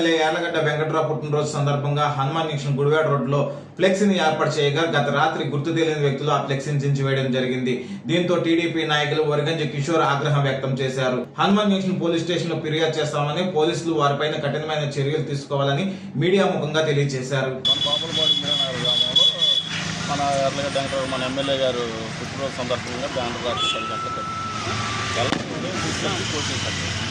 MLA Yarlagadda Venkatrao పుట్టినరోజు సందర్భంగా Hanuman junction Gudivada రోడ్లో ఫ్లెక్సీని ఏర్పాటు చేయగా గత రాత్రి గుర్తు తెలియని వ్యక్తులు ఆ ఫ్లెక్సీని చించివేయడం జరిగింది. దీంతో టీడీపీ నాయకులు వరగంజి కిషోర్ ఆగ్రహం వ్యక్తం చేశారు. హనుమాన్ జంక్షన్ పోలీస్ స్టేషన్ లో ఫిర్యాదు చేస్తామని, పోలీసులు వారిపైన కఠినమైన చర్యలు తీసుకోవాలని మీడియా ముఖంగా తెలియజేశారు. మన యార్లగడ్డ వెంకట్రావు మన ఎమ్మెల్యే గారు పుట్టినరోజు సందర్భంగా బ్యానర్ రాత్రి 10 గంటలకు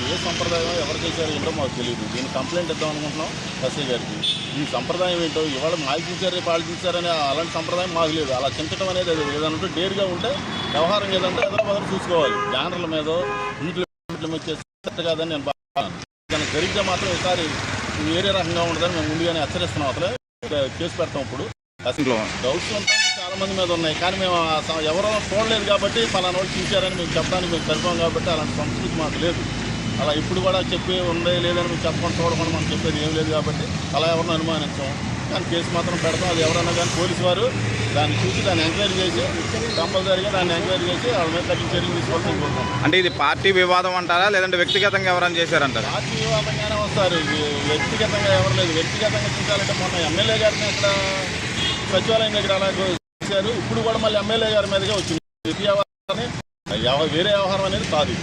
ఏ సంప్రదాయం ఎవరు చేశారో ఏంటో మాకు తెలియదు. దీన్ని కంప్లైంట్ ఇద్దాం అనుకుంటున్నాం ఎస్ఐ గారికి. ఈ సంప్రదాయం ఏంటో ఇవాళ మాకు చూసారు వాళ్ళు చూసారని అలాంటి సంప్రదాయం మాకు లేదు. అలా చించడం అనేది అది ఏదంటే డేర్గా ఉంటే వ్యవహారం ఏదంటే ఎదురు చూసుకోవాలి. బ్యానర్ల మీద వీటి మీద చేస్తే కాదని నేను దానికి జరిగితే మాత్రం ఈసారి వేరే రకంగా ఉండదని మేము ముందుగానే హెచ్చరిస్తున్నాం. అసలే కేసు పెడతాం. ఇప్పుడు డౌట్స్ ఉంటాయి చాలా మంది మీద ఉన్నాయి, కానీ మేము ఎవరో చూడలేదు కాబట్టి పలానా వాళ్ళు చూశారని మేము చెప్పడానికి మేము సరిపోం కాబట్టి అలాంటి సంస్కృతి మాకు లేదు. అలా ఇప్పుడు కూడా చెప్పి ఉండే లేదని మేము చెప్పకుండా చూడకుండా మనం చెప్పేది ఏం లేదు కాబట్టి అలా ఎవరిని అనుమానించాం. కానీ కేసు మాత్రం పెడతాం. అది ఎవరన్నా కానీ పోలీసు వారు దాన్ని చూసి దాన్ని ఎంక్వైరీ చేసి కంపల్సరీగా దాన్ని ఎంక్వైరీ చేసి వాళ్ళ మీద తగిన చర్యలు తీసుకోవాల్సింది కోరుతాం. అంటే ఇది పార్టీ వివాదం అంటారా, లేదంటే వ్యక్తిగతంగా ఎవరైనా చేశారంటారా? పార్టీ వివాదంగానే వస్తారు, వ్యక్తిగతంగా ఎవరు లేదు. వ్యక్తిగతంగా చూసారంటే మొన్న ఎమ్మెల్యే గారిని అక్కడ సచివాలయం దగ్గర అలా చేశారు. ఇప్పుడు కూడా మళ్ళీ ఎమ్మెల్యే గారి మీదగా వచ్చింది. వేరే వ్యవహారం అనేది కాదు.